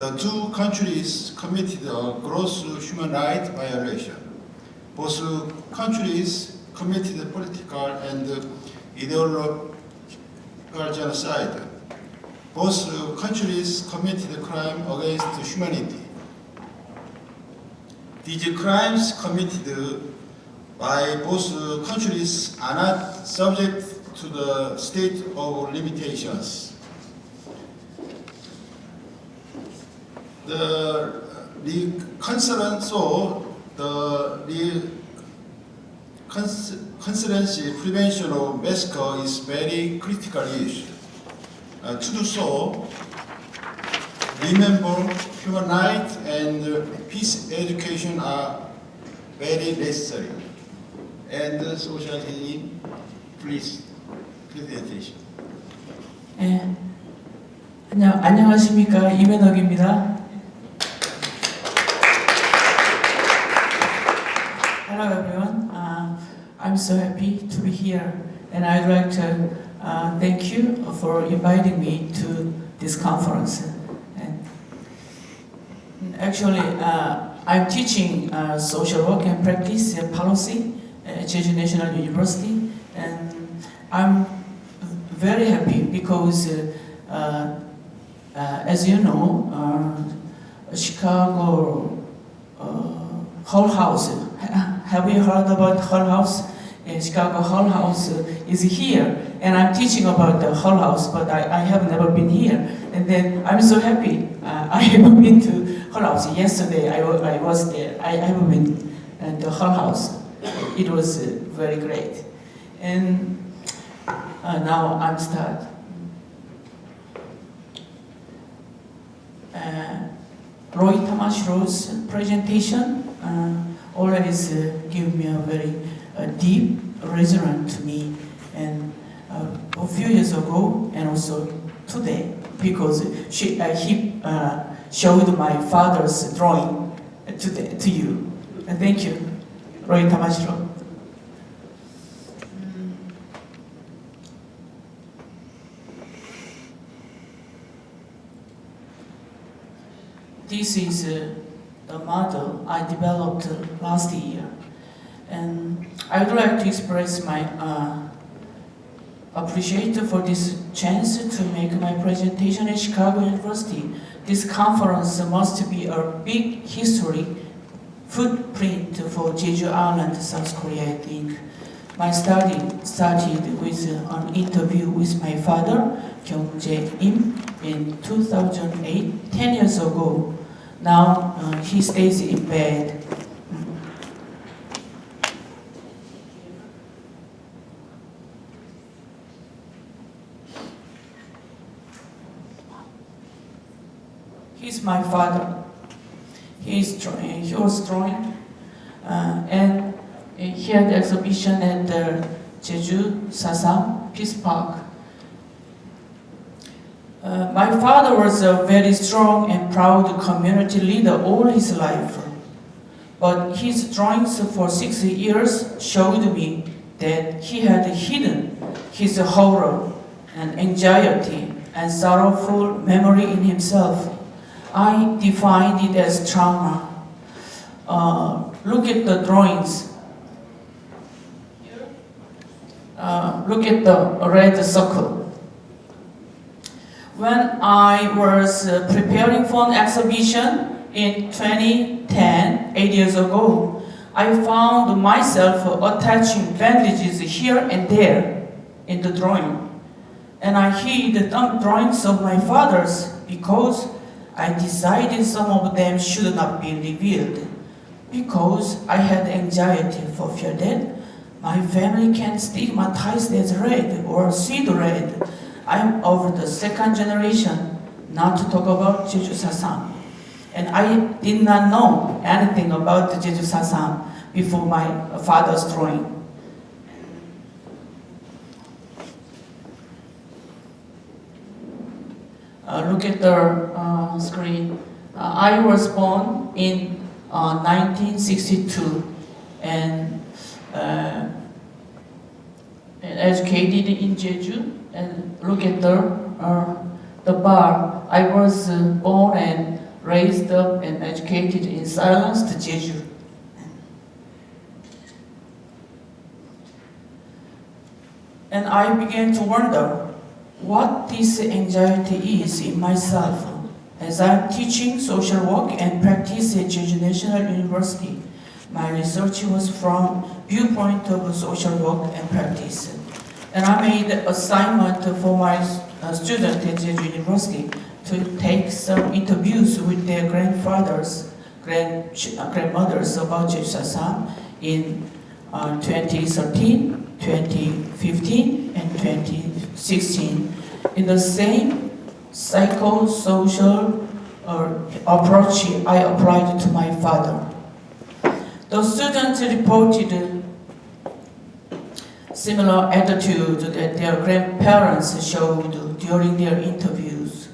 The two countries committed a gross human rights violation. Both countries committed political and ideological genocide. Both countries committed crime against humanity. These crimes committed by both countries are not subject to the state of limitations. The concurrent prevention of massacre is very critical issue. To do so, remember human rights and peace education are very necessary. And social healing, please attention. 안녕하십니까, 이면옥입니다. Hello everyone. I'm so happy to be here, and I'd like to thank you for inviting me to this conference. And actually, I'm teaching social work and practice and policy at Jeju National University, and I'm very happy because as you know, Chicago Hull House. Have you heard about Hull House? Chicago Hull House is here, and I'm teaching about the Hull House, but I have never been here. And then I'm so happy. I have been to Hull House. Yesterday I was there. I have been to Hull House. It was very great. And now I'm start. Roy Tamashiro's presentation always give me a very deep resonance to me, and a few years ago and also today, because he showed my father's drawing to you. Thank you, Roy Tamashiro. This is the model I developed last year, and I would like to express my appreciation for this chance to make my presentation at Chicago University. This conference must be a big history footprint for Jeju Island, South Korea, I think. My study started with an interview with my father, Im, in 2008, 10 years ago. Now he stays in bed. He's my father. He was drawing, and he had exhibition at the Jeju Sasam Peace Park. My father was a very strong and proud community leader all his life, but his drawings for 6 years showed me that he had hidden his horror and anxiety and sorrowful memory in himself. I defined it as trauma. Look at the drawings. Look at the red circle. When I was preparing for an exhibition in 2010, 8 years ago, I found myself attaching bandages here and there in the drawing. And I hid some drawings of my father's because I decided some of them should not be revealed. Because I had anxiety for fear that my family can stigmatize as red or see the red. I'm of the second generation, not to talk about Jeju Sasam. And I did not know anything about the Jeju Sasam before my father's drawing. Look at the screen. I was born in 1962 and educated in Jeju. And look at the bar. I was born and raised up and educated in silence to Jeju. And I began to wonder what this anxiety is in myself as I'm teaching social work and practice at Jeju National University. My research was from viewpoint of social work and practice. And I made an assignment for my students at Jeju University to take some interviews with their grandfathers, grandmothers about Jeju Sasam in 2013, 2015, and 2016 in the same psychosocial approach I applied to my father. The students reported similar attitude that their grandparents showed during their interviews.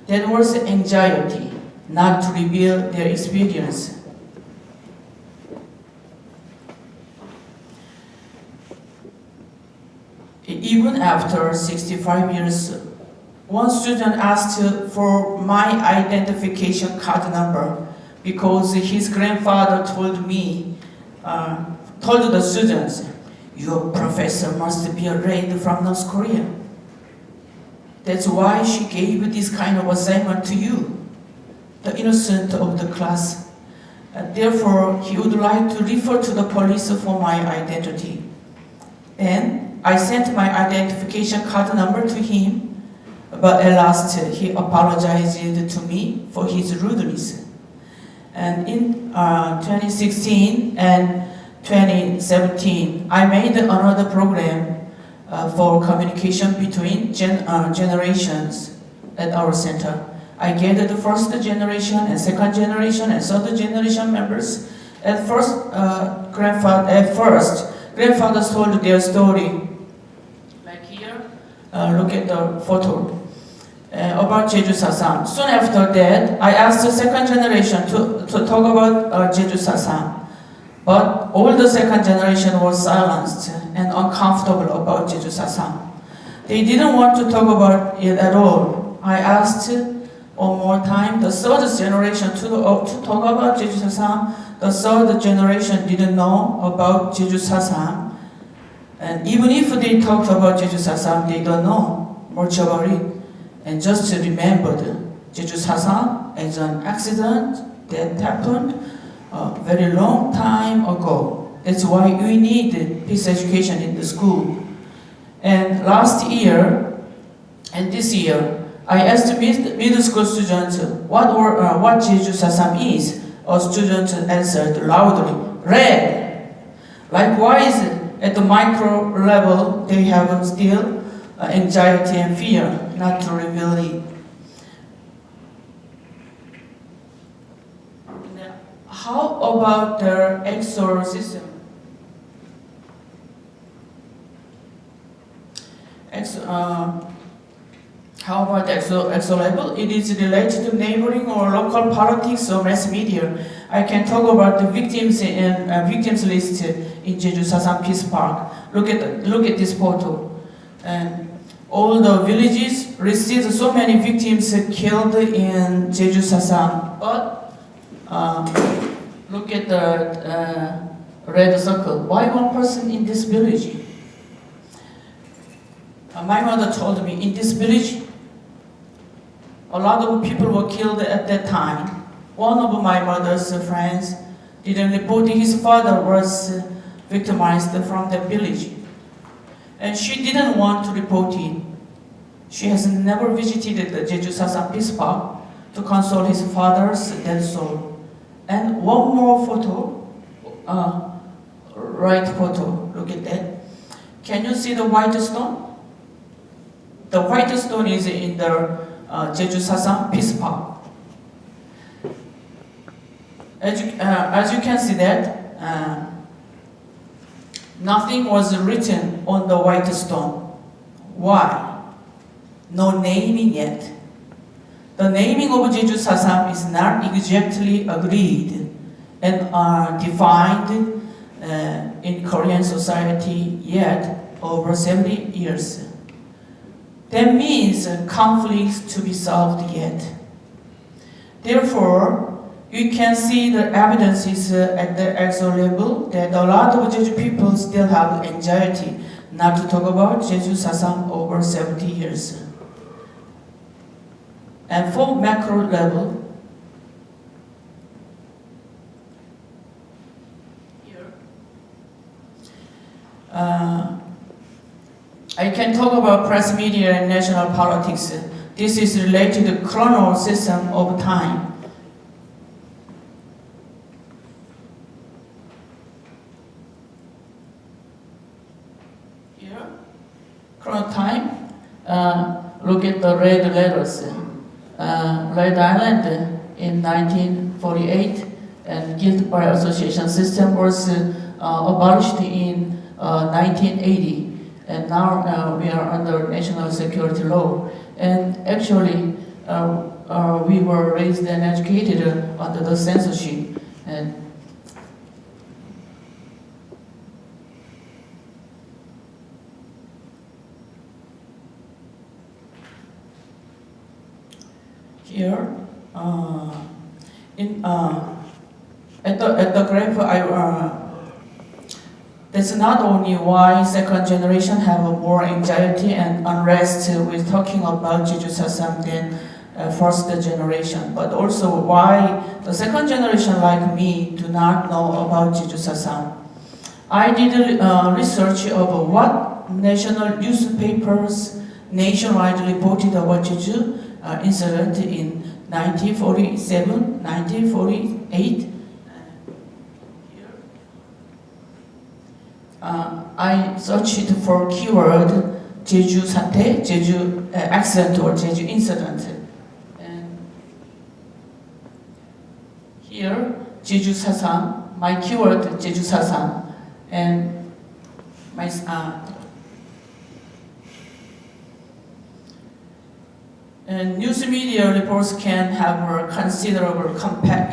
That was anxiety, not to reveal their experience. Even after 65 years, one student asked for my identification card number because his grandfather told the students, "Your professor must be a raid from North Korea. That's why she gave this kind of assignment to you, the innocent of the class. Therefore, he would like to refer to the police for my identity." Then I sent my identification card number to him, but at last he apologized to me for his rudeness. And in 2016 and 2017, I made another program for communication between generations at our center. I gathered the first generation and second generation and third generation members. At first, grandfathers told their story. Like here, look at the photo about Jeju Sasam. Soon after that, I asked the second generation to talk about Jeju Sasam. But all the second generation was silenced and uncomfortable about Jeju Sasam. They didn't want to talk about it at all. I asked one more time the third generation to talk about Jeju Sasam. The third generation didn't know about Jeju Sasam. And even if they talked about Jeju Sasam, they don't know much about it. And just remembered Jeju Sasam as an accident that happened a very long time ago. That's why we need peace education in the school. And last year and this year, I asked middle school students what Jeju Sasam is. A student answered loudly, "Red." Likewise, at the micro level, they have still anxiety and fear not to reveal it. How about their exorcism? How about exo-label? It is related to neighboring or local politics or mass media. I can talk about the victims in victims list in Jeju Sasam Peace Park. Look at this photo. And all the villages received so many victims killed in Jeju Sasam. But look at the red circle. Why one person in this village? My mother told me in this village, a lot of people were killed at that time. One of my mother's friends didn't report his father was victimized from the village. And she didn't want to report it. She has never visited the Jeju Sasam Peace Park to console his father's dead soul. And one more photo, right photo, look at that. Can you see the white stone? The white stone is in the Jeju Sasam Peace Park. As you can see that, nothing was written on the white stone. Why? No naming yet. The naming of Jeju Sasam is not exactly agreed and defined in Korean society yet over 70 years. That means conflicts to be solved yet. Therefore, you can see the evidences at the exo level that a lot of Jeju people still have anxiety, not to talk about Jeju Sasam over 70 years. And for macro level, here, I can talk about press media and national politics. This is related to chronal system of time. Here, chronal time, look at the red letters. Red Island in 1948 and guilt by association system was abolished in 1980, and now we are under national security law. And actually, we were raised and educated under the censorship. And here, at the graph, that's not only why second generation have more anxiety and unrest with talking about Jeju Sasam than first generation, but also why the second generation like me do not know about Jeju Sasam. I did research of what national newspapers nationwide reported about Jeju incident in 1947, 1948. I searched for keyword Jeju Sate, Jeju accident or Jeju incident. And here, Jeju Sasam, my keyword Jeju Sasam, and my and news media reports can have a considerable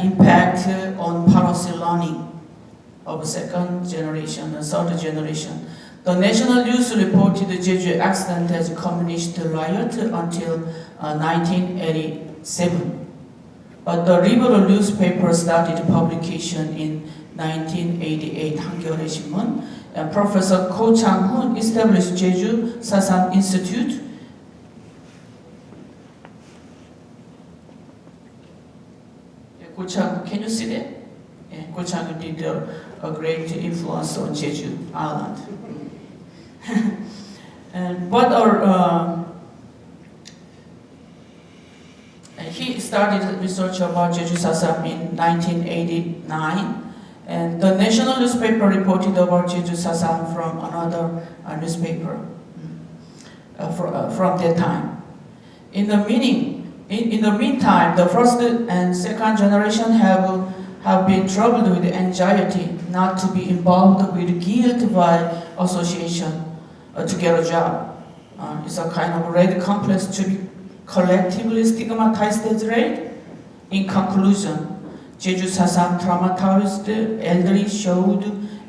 impact on policy learning of second generation and third generation. The national news reported the Jeju accident as a communist riot until 1987. But the liberal newspaper started publication in 1988, 한겨레 신문, and Professor Ko Chang-hoon established Jeju Sasam Institute. Ko Chang, can you see that? Yeah, Ko Chang did a great influence on Jeju Island. He started research about Jeju Sasam in 1989, and the national newspaper reported about Jeju Sasam from another newspaper from that time. In the meantime, the first and second generation have been troubled with anxiety not to be involved with guilt by association to get a job. It's a kind of red complex to be collectively stigmatized as red. In conclusion, Jeju Sasam traumatized elderly showed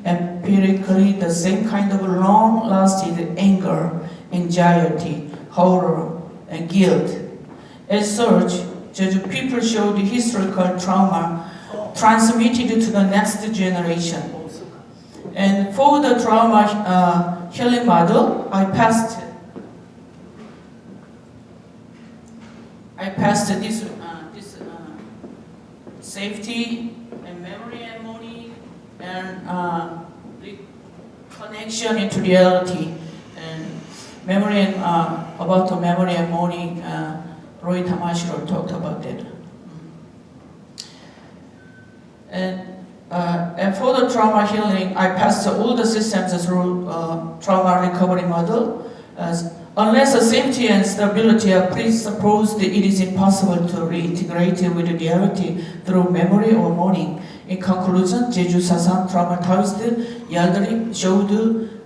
empirically the same kind of long-lasting anger, anxiety, horror, and guilt. As such, Jeju people showed historical trauma transmitted to the next generation. And for the trauma healing model, I passed this safety and memory and money and connection into reality and memory and about the memory and money. Roy Tamashiro talked about that. And for the trauma healing, I passed all the systems through trauma recovery model. Unless the safety and stability are presupposed, it is impossible to reintegrate with reality through memory or mourning. In conclusion, Jeju Sasam traumatized elderly showed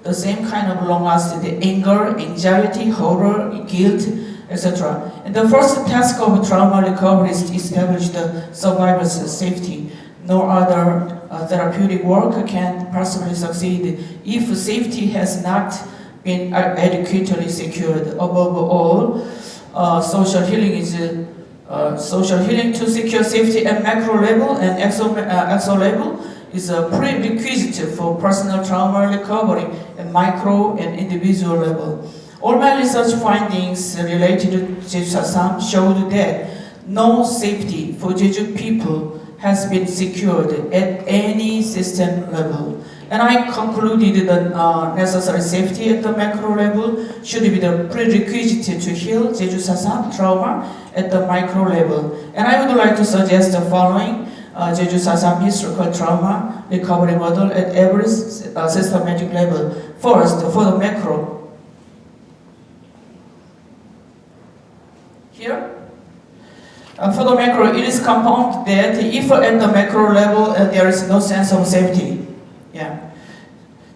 the same kind of long-lasting anger, anxiety, horror, guilt, etc. And the first task of trauma recovery is to establish the survivor's safety. No other therapeutic work can possibly succeed if safety has not been adequately secured. Above all, social healing is social healing to secure safety at macro level and exo level is a prerequisite for personal trauma recovery at micro and individual level. All my research findings related to Jeju Sasam showed that no safety for Jeju people has been secured at any system level. And I concluded that necessary safety at the macro level should be the prerequisite to heal Jeju Sasam trauma at the micro level. And I would like to suggest the following Jeju Sasam historical trauma recovery model at every systematic level. First, for the macro. Here. For the macro, it is compound that if at the macro level there is no sense of safety. Yeah.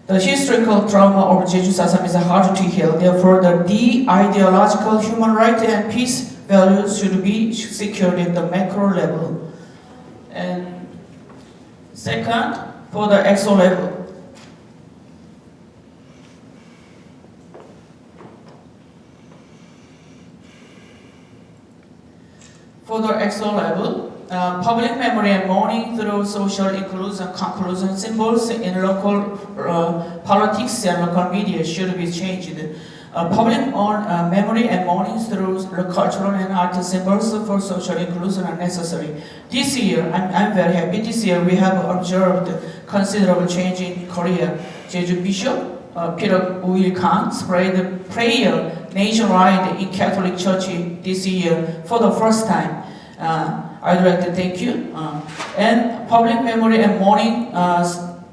The historical trauma of Jeju Sasam is hard to heal. Therefore, the ideological human rights and peace values should be secured at the macro level. And second, for the exo level. For the exo level, public memory and mourning through social inclusion, conclusion symbols in local politics and local media should be changed. Public memory and mourning through cultural and art symbols for social inclusion are necessary. This year, I'm very happy, this year we have observed considerable change in Korea. Jeju Bishop Peter Will Kang spread prayer nationwide in Catholic Church this year for the first time. I'd like to thank you. And public memory and mourning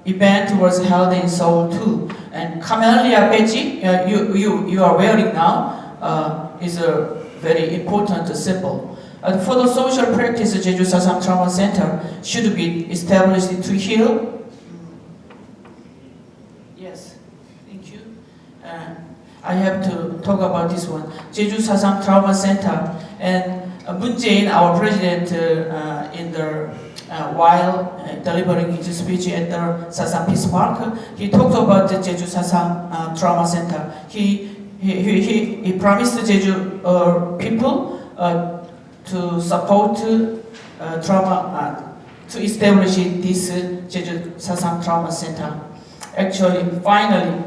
event was held in Seoul too. And Camellia badge you are wearing now is a very important symbol. For the social practice, Jeju Sasam Trauma Center should be established to heal. Yes, thank you. I have to talk about this one. Jeju Sasam Trauma Center, and Moon Jae-in, our president, while delivering his speech at the Sasam Peace Park, he talked about the Jeju Sasam Trauma Center. He promised the Jeju people to support trauma, to establish this Jeju Sasam Trauma Center. Actually, finally,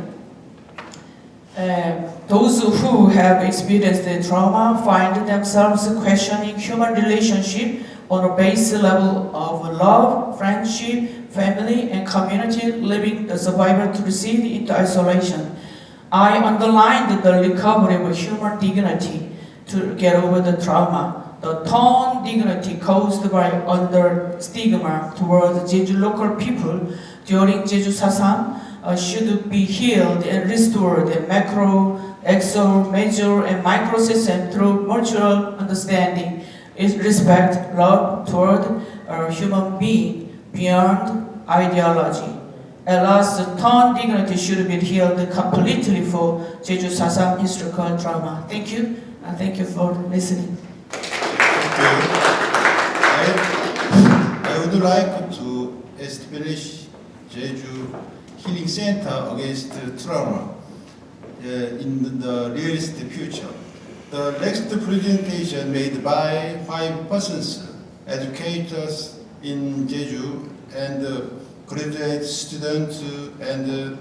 those who have experienced the trauma find themselves questioning human relationship on a base level of love, friendship, family, and community, leaving the survivor to recede into isolation. I underlined the recovery of human dignity to get over the trauma. The torn dignity caused by under stigma toward Jeju local people during Jeju Sasam should be healed and restored in macro, exo, major, and micro system through mutual understanding, respect, love toward a human being beyond ideology. At last, the torn dignity should be healed completely for Jeju Sasam historical trauma. Thank you, and thank you for listening. I would like to establish Jeju Healing Center against trauma in the nearest future. The next presentation made by 5 persons, educators in Jeju and graduate students and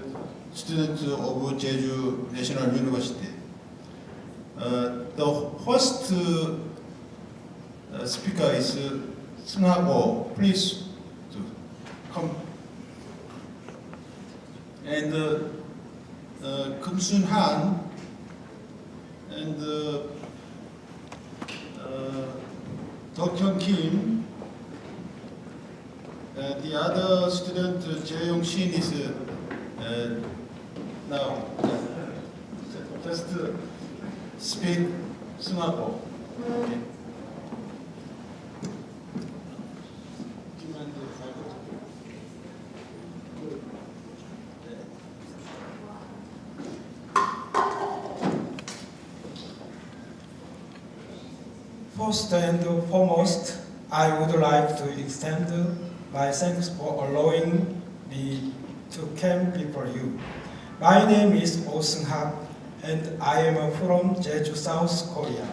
students of Jeju National University. The host speaker is Chgo. Please come. And Kim Sun Han and Dr. Kim. The other student, Jae Young Shin, is now just speak Singapore. Okay. First and foremost, I would like to extend my thanks for allowing me to come before you. My name is Oh Seung-hak, and I am from Jeju, South Korea.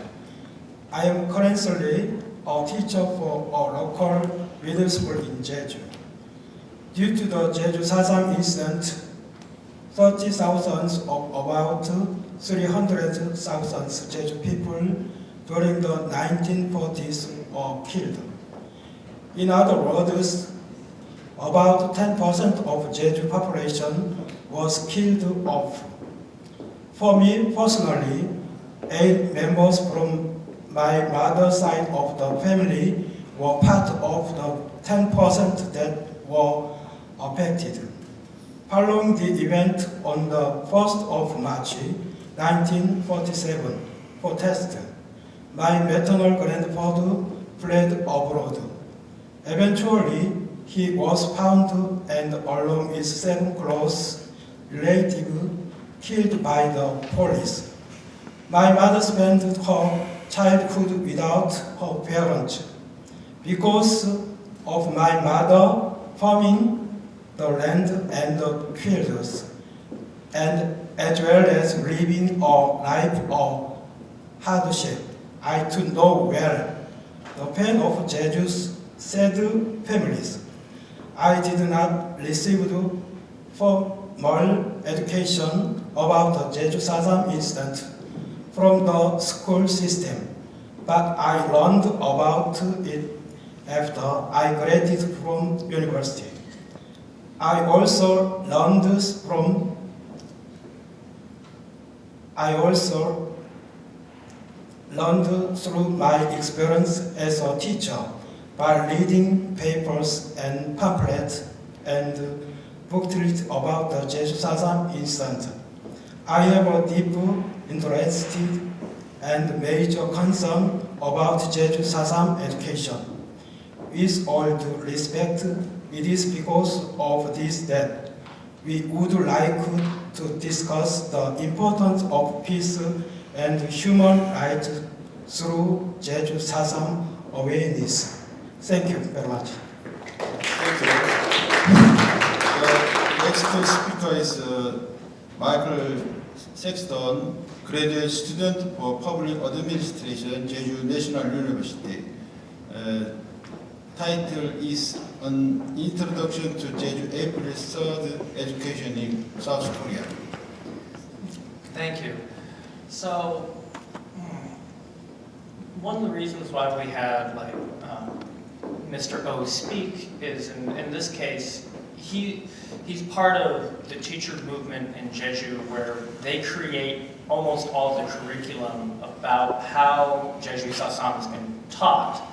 I am currently a teacher for a local middle school in Jeju. Due to the Jeju Sasam incident, 30,000 of about 300,000 Jeju people during the 1940s were killed. In other words, about 10% of Jeju population was killed off. For me personally, 8 members from my mother's side of the family were part of the 10% that were affected. Following the event on the 1st of March 1947 protest, my maternal grandfather fled abroad. Eventually, he was found and along with 7 close relatives killed by the police. My mother spent her childhood without her parents. Because of my mother farming the land and the fields, and as well as living a life of hardship, I too know well the pain of Jeju's sad families. I did not receive formal education about the Jeju Sasam incident from the school system, but I learned about it after I graduated from university. I also learned through my experience as a teacher by reading papers and pamphlets and booklets about the Jeju Sasam incident. I have a deep interest and major concern about Jeju Sasam education. With all due respect, it is because of this that we would like to discuss the importance of peace and human rights through Jeju Sasam awareness. Thank you very much. Thank you. The next speaker is Michael Sexton, graduate student for Public Administration, Jeju National University. Title is An Introduction to Jeju April 3rd Education in South Korea. Thank you. So, one of the reasons why we had Mr. O speak is, in this case, he's part of the teacher movement in Jeju, where they create almost all the curriculum about how Jeju Sasam has been taught.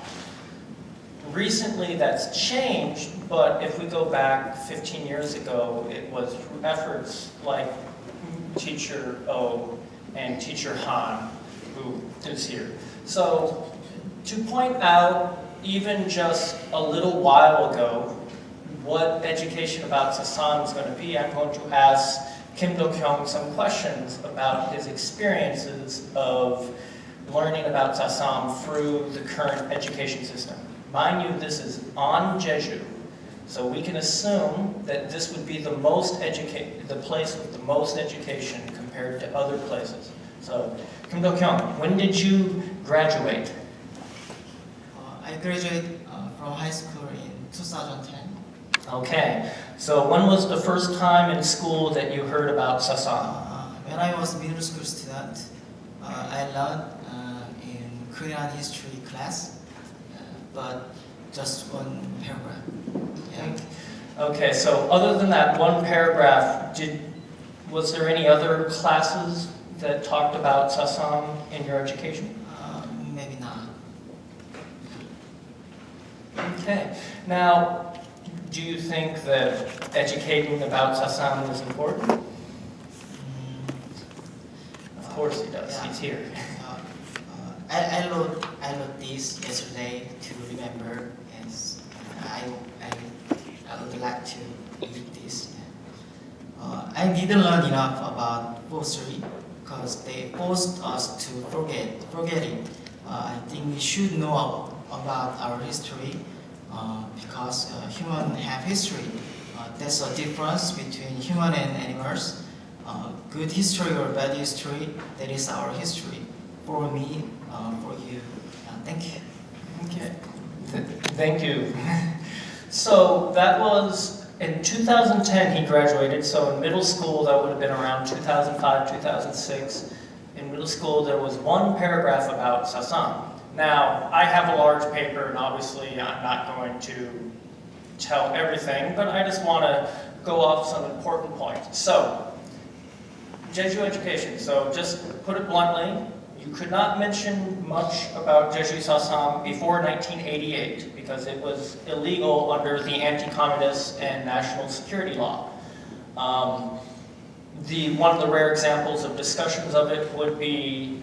Recently that's changed, but if we go back 15 years ago, it was through efforts like Teacher O and Teacher Han, who is here. So to point out, even just a little while ago, what education about Sasam is going to be, I'm going to ask Kim Do-kyung some questions about his experiences of learning about Sasam through the current education system. Mind you, this is on Jeju, so we can assume that this would be the place with the most education compared to other places. So, Kim Do-kyung, when did you graduate? I graduated from high school in 2010. Okay, so when was the first time in school that you heard about Sasam? When I was middle school student, I learned in Korean history class, but just one paragraph. Yeah. Okay, so other than that one paragraph, was there any other classes that talked about Sasam in your education? Maybe not. Okay, now, do you think that educating about Sasam is important? Of course he does, Yeah. he's here. I wrote this yesterday to remember, and I would like to read this. I didn't learn enough about history because they forced us to forget it. I think we should know about our history because humans have history. There's a difference between human and animals. Good history or bad history, that is our history. For me, for you. Thank you. Okay, thank you. So that was, in 2010 he graduated, so in middle school that would have been around 2005, 2006. In middle school there was one paragraph about Sasam. Now, I have a large paper and obviously I'm not going to tell everything, but I just want to go off some important points. So, Jeju education, so just put it bluntly, you could not mention much about Jeju Sasam before 1988 because it was illegal under the anti-communist and national security law. One of the rare examples of discussions of it would be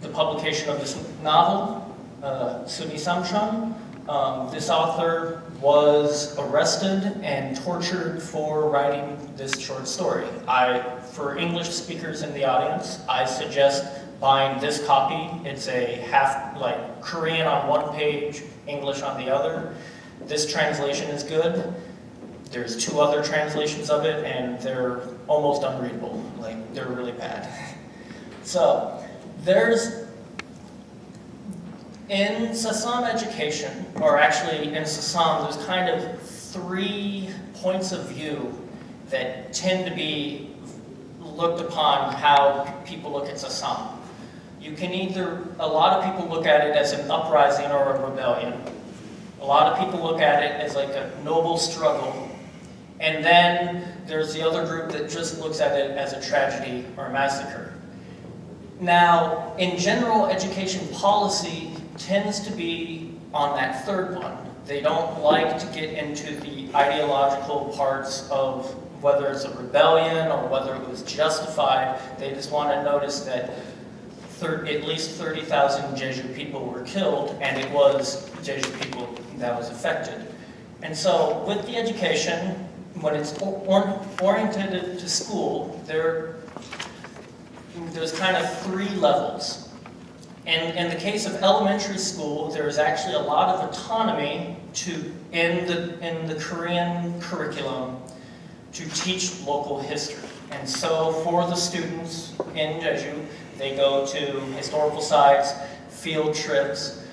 the publication of this novel, Suni Samchon. This author was arrested and tortured for writing this short story. For English speakers in the audience, I suggest buying this copy. It's a half, like Korean on one page, English on the other. This translation is good. There's 2 other translations of it, and they're almost unreadable. Like, they're really bad. So, in Sasam education, or actually in Sasam, there's kind of 3 points of view that tend to be looked upon how people look at Sasam. You can a lot of people look at it as an uprising or a rebellion. A lot of people look at it as like a noble struggle. And then there's the other group that just looks at it as a tragedy or a massacre. Now, in general, education policy tends to be on that third one. They don't like to get into the ideological parts of whether it's a rebellion or whether it was justified. They just want to notice that at least 30,000 Jeju people were killed, and it was Jeju people that was affected. And so, with the education, when it's oriented to school, there's kind of 3 levels. In the case of elementary school, there's actually a lot of autonomy in the Korean curriculum to teach local history. And so for the students in Jeju, they go to historical sites, field trips.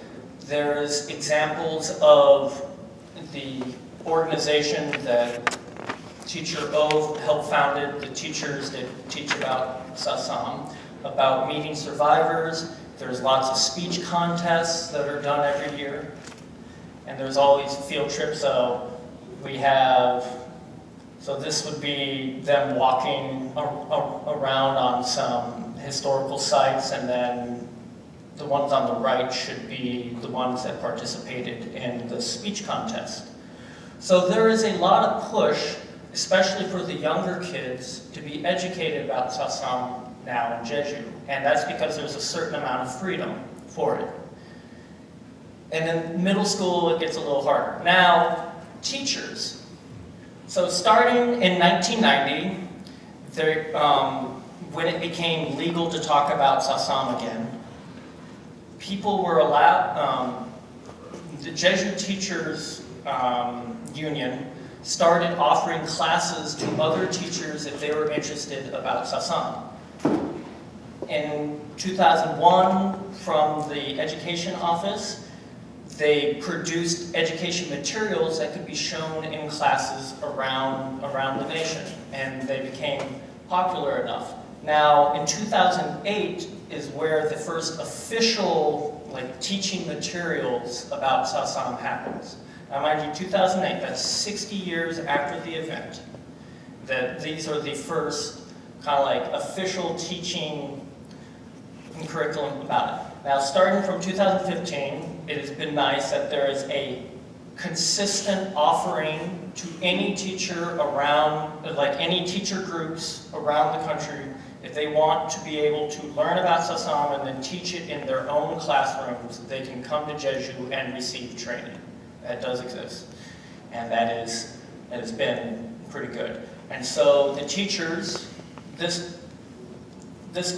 There's examples of the organization that Teacher O helped founded, the teachers that teach about Sasam, about meeting survivors. There's lots of speech contests that are done every year. And there's always field trips, so this would be them walking around on some historical sites, and then the ones on the right should be the ones that participated in the speech contest. So there is a lot of push, especially for the younger kids, to be educated about Sasam now in Jeju. And that's because there's a certain amount of freedom for it. And in middle school, it gets a little harder. Now, teachers. So starting in 1990, when it became legal to talk about Sasam again, people were allowed, the Jeju Teachers Union started offering classes to other teachers if they were interested about Sasam. In 2001, from the Education Office, they produced education materials that could be shown in classes around the nation, and they became popular enough. Now, in 2008 is where the first official teaching materials about Sasam happens. Now, mind you, 2008, that's 60 years after the event, that these are the first kind of official teaching curriculum about it. Now, starting from 2015, it has been nice that there is a consistent offering to any teacher around, any teacher groups around the country, if they want to be able to learn about Sasam and then teach it in their own classrooms, they can come to Jeju and receive training. That does exist. And that has been pretty good. And so the teachers, this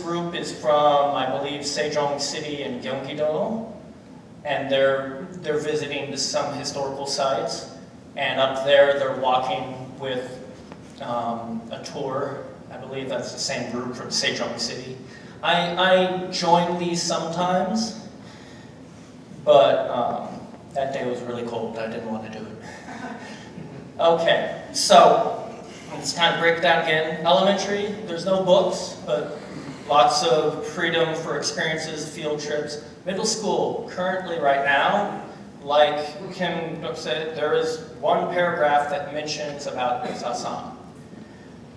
group is from, I believe, Sejong City and Gyeonggi-do, and they're visiting some historical sites, and up there they're walking with a tour. I believe that's the same group from Sejong City. I join these sometimes, but that day was really cold. I didn't want to do it. Okay, so let's kind of break it down again. Elementary, there's no books, but lots of freedom for experiences, field trips. Middle school, currently right now, like Kim said, there is one paragraph that mentions about Sasan.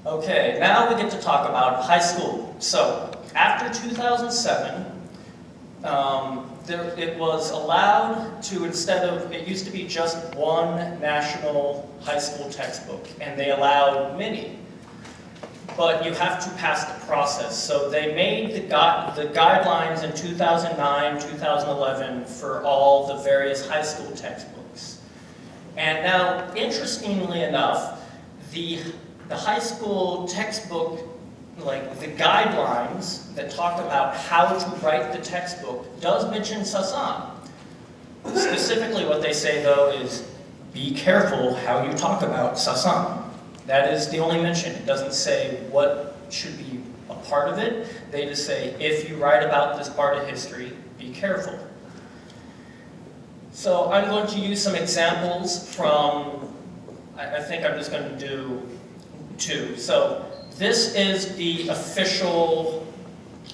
Okay, now we get to talk about high school. So, after 2007, it was allowed to, instead of, it used to be just one national high school textbook, and they allowed many. But you have to pass the process. So they made the guidelines in 2009, 2011 for all the various high school textbooks. And now, interestingly enough, the high school textbook, like the guidelines that talk about how to write the textbook, does mention Sasan. Specifically what they say though is, be careful how you talk about Sasan. That is the only mention. It doesn't say what should be a part of it. They just say, if you write about this part of history, be careful. So I'm going to use some examples from, I think I'm just going to do two. So this is the official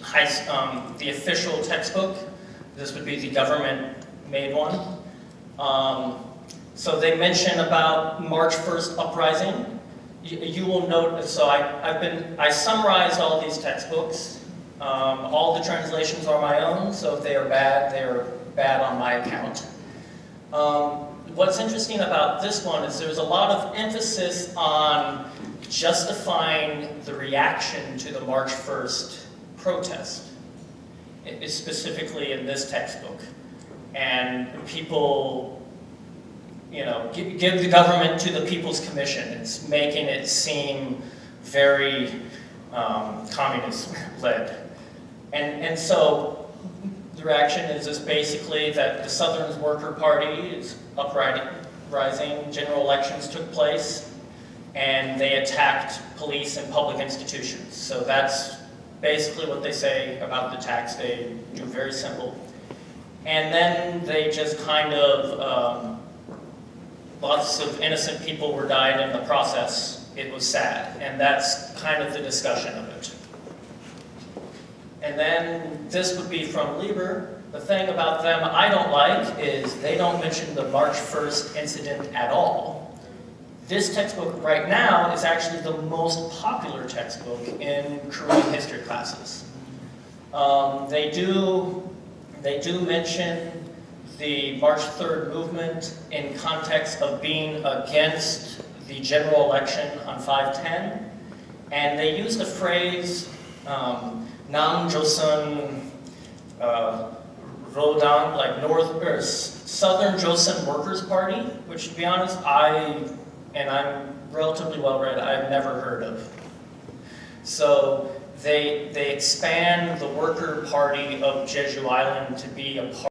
textbook. This would be the government-made one. So they mention about March 1st uprising. You will note, so I summarized all these textbooks. All the translations are my own, so if they are bad on my account. What's interesting about this one is there's a lot of emphasis on justifying the reaction to the March 1st protest, specifically in this textbook. And people, you know, give the government to the People's Commission. It's making it seem very communist-led. And so the reaction is just basically that the Southern Worker Party is uprising, general elections took place, and they attacked police and public institutions. So that's basically what they say about the attacks. They do very simple. And then they just kind of, lots of innocent people were died in the process. It was sad, and that's kind of the discussion of it. And then this would be from Lieber. The thing about them I don't like is they don't mention the March 1st incident at all. This textbook right now is actually the most popular textbook in Korean history classes. They do mention the March 3rd movement in context of being against the general election on 5/10, and they use the phrase Nam Joseon Rodang, like Southern Joseon Workers Party, which, to be honest, I'm relatively well read, I've never heard of. So they expand the Worker Party of Jeju Island to be a part